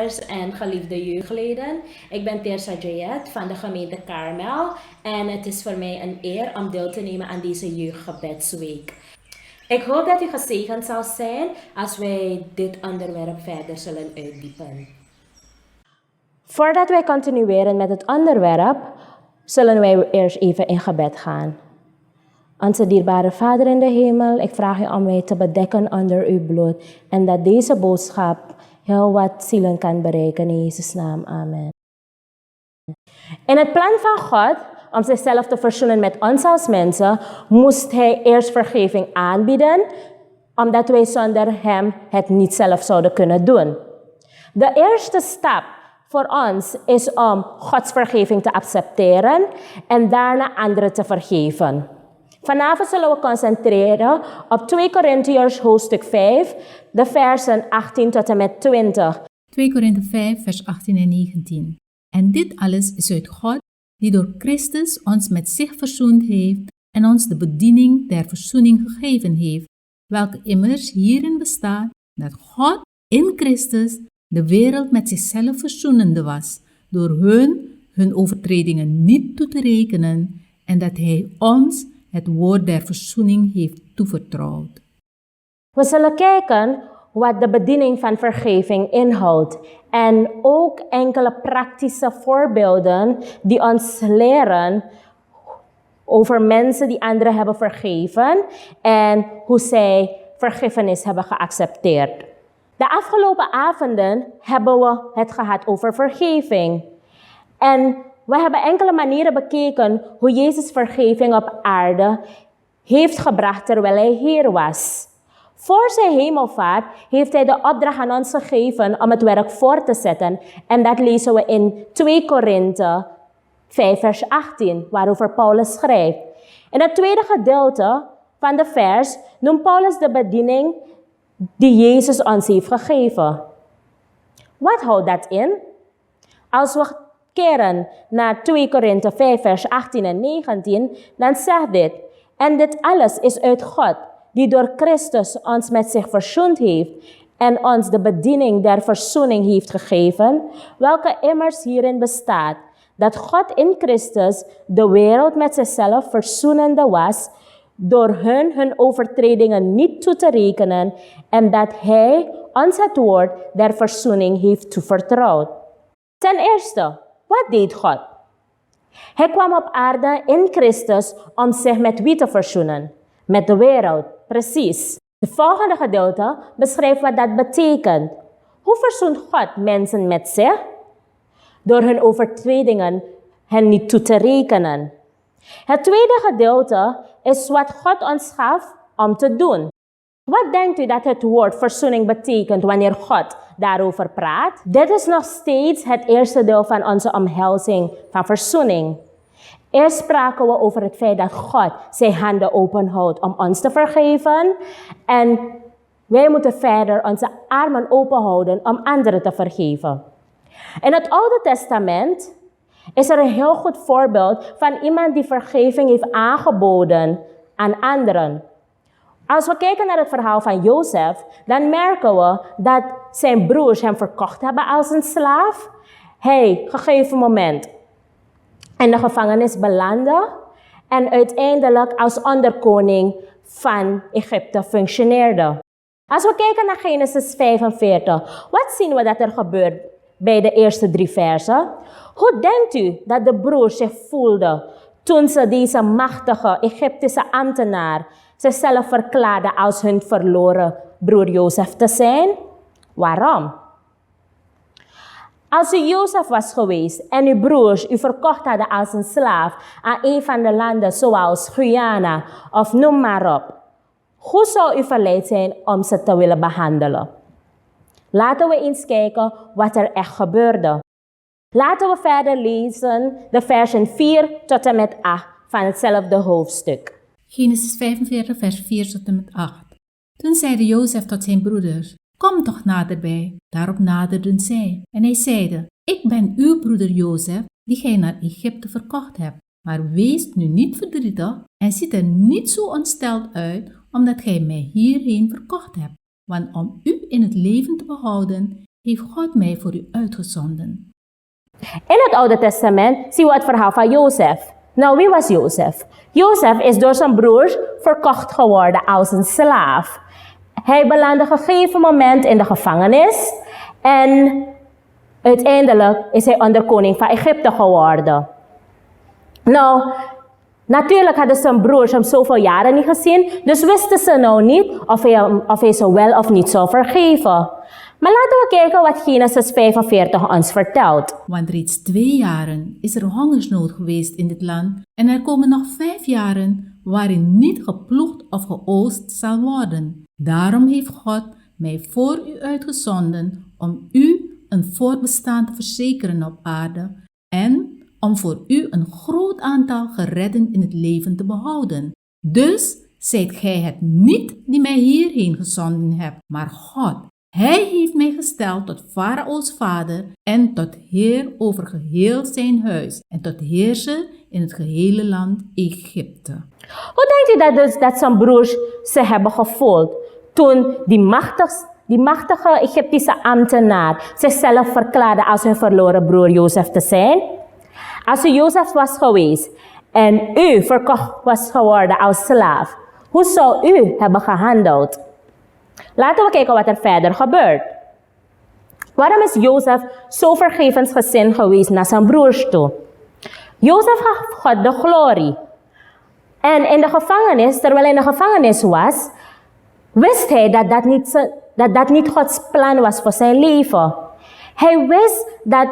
vaders en geliefde jeugdleden. Ik ben Tersa Jayet van de gemeente Karmel en het is voor mij een eer om deel te nemen aan deze jeugdgebedsweek. Ik hoop dat u gezegend zal zijn als wij dit onderwerp verder zullen uitdiepen. Voordat wij continueren met het onderwerp, zullen wij eerst even in gebed gaan. Onze dierbare Vader in de hemel, ik vraag u om mij te bedekken onder uw bloed en dat deze boodschap heel wat zielen kan bereiken. In Jezus' naam, amen. In het plan van God om zichzelf te verzoenen met ons als mensen, moest hij eerst vergeving aanbieden, omdat wij zonder hem het niet zelf zouden kunnen doen. De eerste stap voor ons is om Gods vergeving te accepteren en daarna anderen te vergeven. Vanavond zullen we concentreren op 2 Korintiërs hoofdstuk 5, de versen 18 tot en met 20. 2 Korinthe 5, vers 18 en 19. En dit alles is uit God, die door Christus ons met zich verzoend heeft en ons de bediening der verzoening gegeven heeft, welke immers hierin bestaat dat God in Christus de wereld met zichzelf verzoenende was, door hun overtredingen niet toe te rekenen, en dat hij ons het woord der verzoening heeft toevertrouwd. We zullen kijken wat de bediening van vergeving inhoudt en ook enkele praktische voorbeelden die ons leren over mensen die anderen hebben vergeven en hoe zij vergiffenis hebben geaccepteerd. De afgelopen avonden hebben we het gehad over vergeving. En we hebben enkele manieren bekeken hoe Jezus vergeving op aarde heeft gebracht terwijl hij hier was. Voor zijn hemelvaart heeft hij de opdracht aan ons gegeven om het werk voor te zetten. En dat lezen we in 2 Korinthe 5 vers 18, waarover Paulus schrijft. In het tweede gedeelte van de vers noemt Paulus de bediening die Jezus ons heeft gegeven. Wat houdt dat in? Als we keren naar 2 Korinthe 5 vers 18 en 19, dan zegt dit: en dit alles is uit God, die door Christus ons met zich verzoend heeft en ons de bediening der verzoening heeft gegeven, welke immers hierin bestaat, dat God in Christus de wereld met zichzelf verzoenende was, door hun overtredingen niet toe te rekenen, en dat hij ons het woord der verzoening heeft toevertrouwd. Ten eerste, wat deed God? Hij kwam op aarde in Christus om zich met wie te verzoenen? Met de wereld, precies. Het volgende gedeelte beschrijft wat dat betekent. Hoe verzoent God mensen met zich? Door hun overtredingen hen niet toe te rekenen. Het tweede gedeelte is wat God ons gaf om te doen. Wat denkt u dat het woord verzoening betekent wanneer God daarover praat? Dit is nog steeds het eerste deel van onze omhelzing van verzoening. Eerst spraken we over het feit dat God zijn handen openhoudt om ons te vergeven. En wij moeten verder onze armen openhouden om anderen te vergeven. In het Oude Testament is er een heel goed voorbeeld van iemand die vergeving heeft aangeboden aan anderen. Als we kijken naar het verhaal van Jozef, dan merken we dat zijn broers hem verkocht hebben als een slaaf. Hij, gegeven moment, in de gevangenis belandde en uiteindelijk als onderkoning van Egypte functioneerde. Als we kijken naar Genesis 45, wat zien we dat er gebeurt bij de eerste 3 versen? Hoe denkt u dat de broers zich voelden toen ze deze machtige Egyptische ambtenaar zichzelf verklaarden als hun verloren broer Jozef te zijn? Waarom? Als u Jozef was geweest en uw broers u verkocht hadden als een slaaf aan een van de landen zoals Guyana of noem maar op, hoe zou u verleid zijn om ze te willen behandelen? Laten we eens kijken wat er echt gebeurde. Laten we verder lezen de versen 4 tot en met 8 van hetzelfde hoofdstuk. Genesis 45, vers 4 tot en met 8. Toen zeide Jozef tot zijn broeders: kom toch naderbij. Daarop naderden zij. En hij zeide: ik ben uw broeder Jozef, die gij naar Egypte verkocht hebt. Maar wees nu niet verdrietig en ziet er niet zo ontsteld uit, omdat gij mij hierheen verkocht hebt. Want om u in het leven te behouden, heeft God mij voor u uitgezonden. In het Oude Testament zien we het verhaal van Jozef. Nou, wie was Jozef? Jozef is door zijn broers verkocht geworden als een slaaf. Hij belandde op een gegeven moment in de gevangenis en uiteindelijk is hij onder koning van Egypte geworden. Nou, natuurlijk hadden zijn broers hem zoveel jaren niet gezien, dus wisten ze nou niet of hij ze wel of niet zou vergeven. Maar laten we kijken wat Genesis 45 ons vertelt. Want reeds 2 jaren is er hongersnood geweest in dit land en er komen nog 5 jaren waarin niet geploegd of geoogst zal worden. Daarom heeft God mij voor u uitgezonden om u een voortbestaan te verzekeren op aarde en om voor u een groot aantal geredden in het leven te behouden. Dus zijt gij het niet die mij hierheen gezonden hebt, maar God. Hij heeft mij gesteld tot Farao's vader en tot heer over geheel zijn huis en tot heerser in het gehele land Egypte. Hoe denkt u dat zijn broers zich hebben gevoeld toen die machtige Egyptische ambtenaar zichzelf verklaarde als hun verloren broer Jozef te zijn? Als u Jozef was geweest en u verkocht was geworden als slaaf, hoe zou u hebben gehandeld? Laten we kijken wat er verder gebeurt. Waarom is Jozef zo vergevensgezind geweest naar zijn broers toe? Jozef gaf God de glorie. En in de gevangenis, terwijl hij in de gevangenis was, wist hij dat dat niet Gods plan was voor zijn leven. Hij wist dat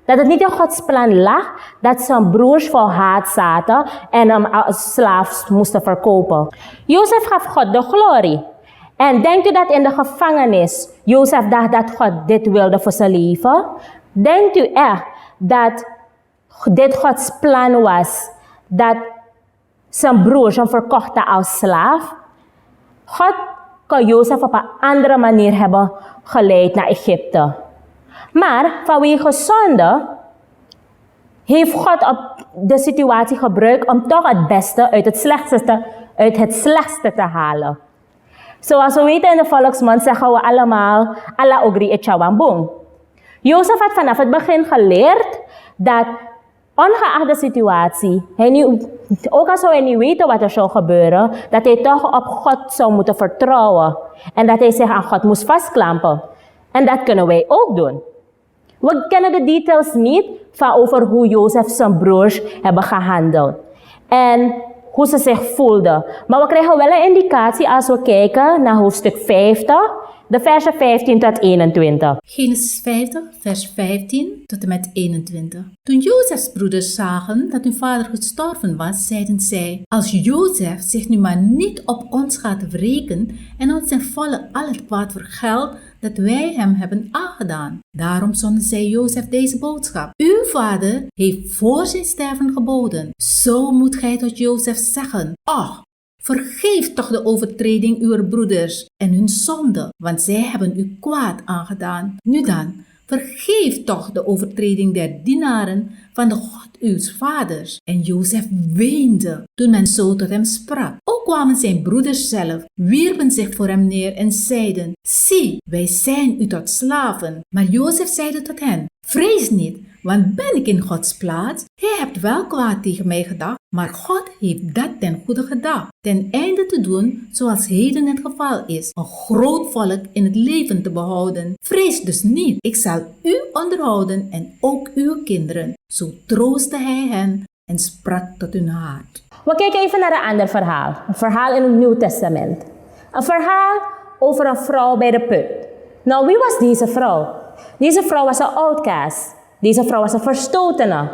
het niet in Gods plan lag dat zijn broers voor haat zaten en hem als slaaf moesten verkopen. Jozef gaf God de glorie. En denkt u dat in de gevangenis Jozef dacht dat God dit wilde voor zijn leven? Denkt u echt dat dit Gods plan was dat zijn broers hem verkochten als slaaf? God kon Jozef op een andere manier hebben geleid naar Egypte. Maar vanwege zonde heeft God op de situatie gebruikt om toch het beste uit het slechtste te halen. Zoals we weten in de volksmond zeggen we allemaal, Allah ogri etchawambong. Jozef had vanaf het begin geleerd dat ongeacht de situatie, ook al zou hij niet weten wat er zou gebeuren, dat hij toch op God zou moeten vertrouwen. En dat hij zich aan God moest vastklampen. En dat kunnen wij ook doen. We kennen de details niet van over hoe Jozef zijn broers hebben gehandeld. En hoe ze zich voelden. Maar we krijgen wel een indicatie als we kijken naar hoofdstuk 50, de versen 15 tot 21. Genesis 50, vers 15 tot en met 21. Toen Jozefs broeders zagen dat hun vader gestorven was, zeiden zij: als Jozef zich nu maar niet op ons gaat wreken en ons ten volle al het kwaad vergeldt dat wij hem hebben aangedaan. Daarom zonden zij Jozef deze boodschap: uw vader heeft voor zijn sterven geboden. Zo moet gij tot Jozef zeggen: ach, vergeef toch de overtreding uw broeders en hun zonde, want zij hebben u kwaad aangedaan. Nu dan, vergeef toch de overtreding der dienaren van de God uw vaders. En Jozef weende toen men zo tot hem sprak. Ook kwamen zijn broeders zelf, wierpen zich voor hem neer en zeiden: zie, wij zijn u tot slaven. Maar Jozef zeide tot hen: vrees niet, want ben ik in Gods plaats? Gij hebt wel kwaad tegen mij gedacht, maar God heeft dat ten goede gedacht, ten einde te doen zoals heden het geval is, een groot volk in het leven te behouden. Vrees dus niet, ik zal u onderhouden en ook uw kinderen. Zo troostte hij hen en sprak tot hun hart. We kijken even naar een ander verhaal. Een verhaal in het Nieuw Testament. Een verhaal over een vrouw bij de put. Nou, wie was deze vrouw? Deze vrouw was een outcast. Deze vrouw was een verstotene.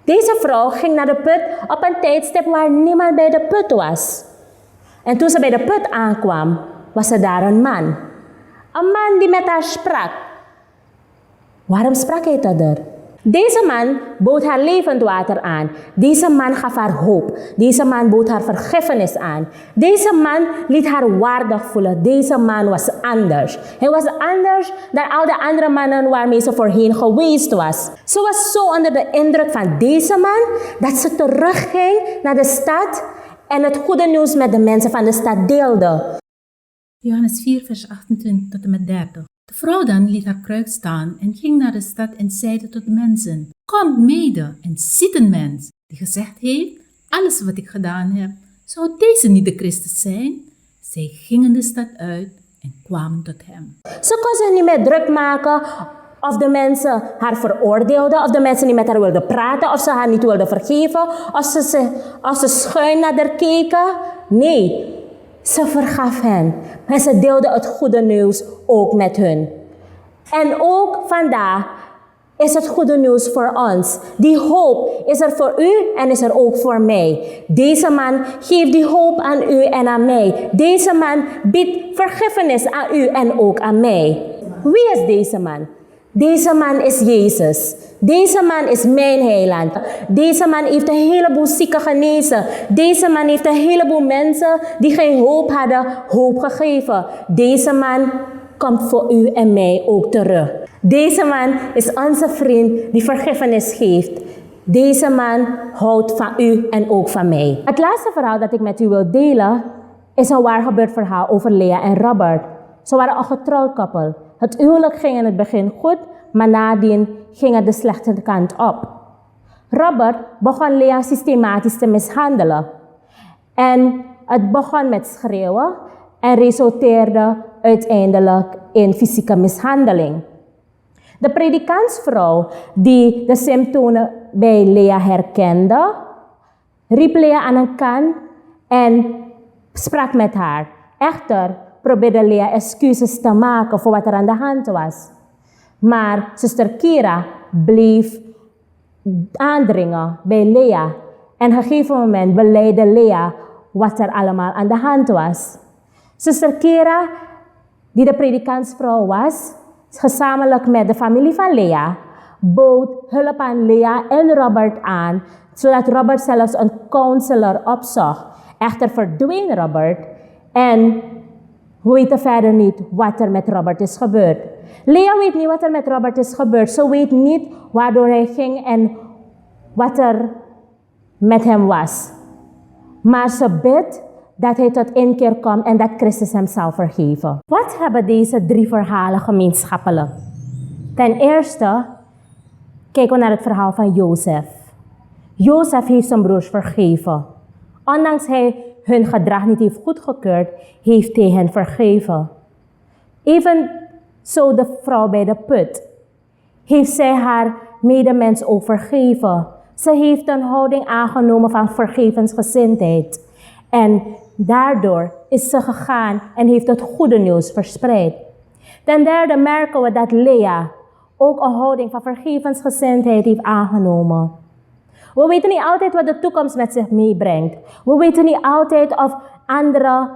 Deze vrouw ging naar de put op een tijdstip waar niemand bij de put was. En toen ze bij de put aankwam, was er daar een man. Een man die met haar sprak. Waarom sprak hij tot haar? Deze man bood haar levend water aan. Deze man gaf haar hoop. Deze man bood haar vergiffenis aan. Deze man liet haar waardig voelen. Deze man was anders. Hij was anders dan al de andere mannen waarmee ze voorheen geweest was. Ze was zo onder de indruk van deze man dat ze terugging naar de stad en het goede nieuws met de mensen van de stad deelde. Johannes 4, vers 28 tot en met 30. De vrouw dan liet haar kruik staan en ging naar de stad en zeide tot de mensen: Kom mede en ziet een mens die gezegd heeft: alles wat ik gedaan heb, zou deze niet de Christus zijn? Zij gingen de stad uit en kwamen tot hem. Ze kon zich niet meer druk maken of de mensen haar veroordeelden, of de mensen niet met haar wilden praten, of ze haar niet wilden vergeven, of ze schuin naar haar keken. Nee, ze vergaf hen. En ze deelde het goede nieuws ook met hun. En ook vandaag is het goede nieuws voor ons. Die hoop is er voor u en is er ook voor mij. Deze man geeft die hoop aan u en aan mij. Deze man biedt vergiffenis aan u en ook aan mij. Wie is deze man? Deze man is Jezus. Deze man is mijn heiland. Deze man heeft een heleboel zieken genezen. Deze man heeft een heleboel mensen die geen hoop hadden, hoop gegeven. Deze man komt voor u en mij ook terug. Deze man is onze vriend die vergiffenis geeft. Deze man houdt van u en ook van mij. Het laatste verhaal dat ik met u wil delen is een waar gebeurd verhaal over Lea en Robert. Ze waren een getrouwd koppel. Het huwelijk ging in het begin goed, maar nadien ging het de slechte kant op. Robert begon Lea systematisch te mishandelen. En het begon met schreeuwen en resulteerde uiteindelijk in fysieke mishandeling. De predikantsvrouw die de symptomen bij Lea herkende, riep Lea aan een kant en sprak met haar. Echter probeerde Lea excuses te maken voor wat er aan de hand was. Maar zuster Kira bleef aandringen bij Lea. En op een gegeven moment beleidde Lea wat er allemaal aan de hand was. Zuster Kira, die de predikantsvrouw was, gezamenlijk met de familie van Lea, bood hulp aan Lea en Robert aan, zodat Robert zelfs een counselor opzocht. Echter verdween Robert en we weten verder niet wat er met Robert is gebeurd. Lea weet niet wat er met Robert is gebeurd. Ze weet niet waardoor hij ging en wat er met hem was. Maar ze bidt dat hij tot inkeer komt en dat Christus hem zal vergeven. Wat hebben deze 3 verhalen gemeenschappelijk? Ten eerste kijken we naar het verhaal van Jozef. Jozef heeft zijn broers vergeven. Ondanks hij hun gedrag niet heeft goedgekeurd, heeft hij hen vergeven. Evenzo de vrouw bij de put. Heeft zij haar medemens ook vergeven. Ze heeft een houding aangenomen van vergevensgezindheid. En daardoor is ze gegaan en heeft het goede nieuws verspreid. Ten derde merken we dat Lea ook een houding van vergevensgezindheid heeft aangenomen. We weten niet altijd wat de toekomst met zich meebrengt. We weten niet altijd of anderen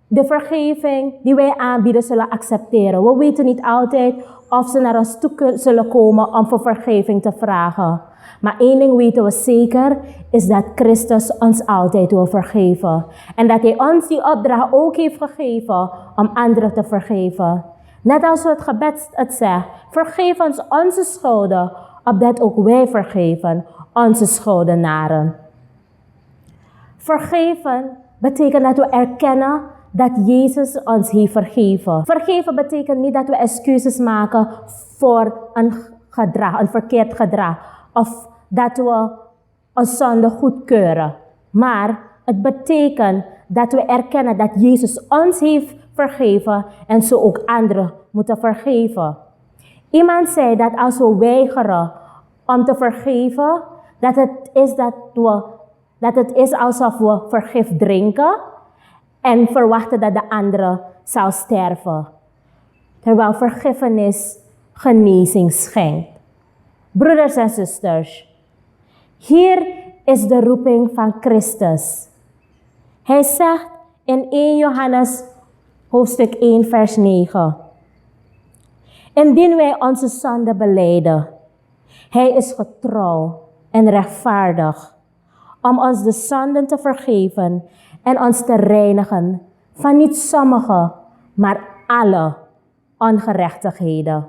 de vergeving die wij aanbieden zullen accepteren. We weten niet altijd of ze naar ons toe zullen komen om voor vergeving te vragen. Maar één ding weten we zeker, is dat Christus ons altijd wil vergeven. En dat hij ons die opdracht ook heeft gegeven om anderen te vergeven. Net als het gebed het zegt, vergeef ons onze schulden, opdat ook wij vergeven onze schuldenaren. Vergeven betekent dat we erkennen dat Jezus ons heeft vergeven. Vergeven betekent niet dat we excuses maken voor een gedrag, een verkeerd gedrag. Of dat we een zonde goedkeuren. Maar het betekent dat we erkennen dat Jezus ons heeft vergeven en zo ook anderen moeten vergeven. Iemand zei dat als we weigeren om te vergeven, dat het is alsof we vergif drinken en verwachten dat de andere zal sterven. Terwijl vergiffenis genezing schenkt. Broeders en zusters, hier is de roeping van Christus. Hij zegt in 1 Johannes hoofdstuk 1 vers 9. Indien wij onze zonde belijden, hij is getrouw en rechtvaardig om ons de zonden te vergeven en ons te reinigen van niet sommige, maar alle ongerechtigheden.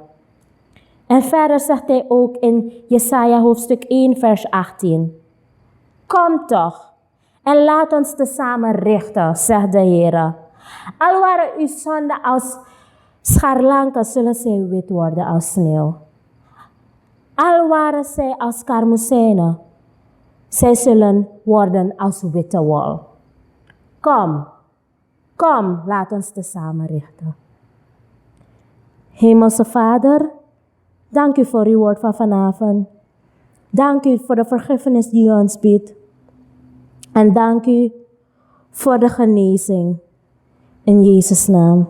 En verder zegt hij ook in Jesaja hoofdstuk 1 vers 18. Kom toch en laat ons tezamen richten, zegt de Heer. Al waren uw zonden als Scharlanken zullen zij wit worden als sneeuw. Al waren zij als karmozijnen, zij zullen worden als witte wol. Kom, laat ons tezamen richten. Hemelse Vader, dank u voor uw woord van vanavond. Dank u voor de vergiffenis die u ons biedt. En dank u voor de genezing. In Jezus' naam.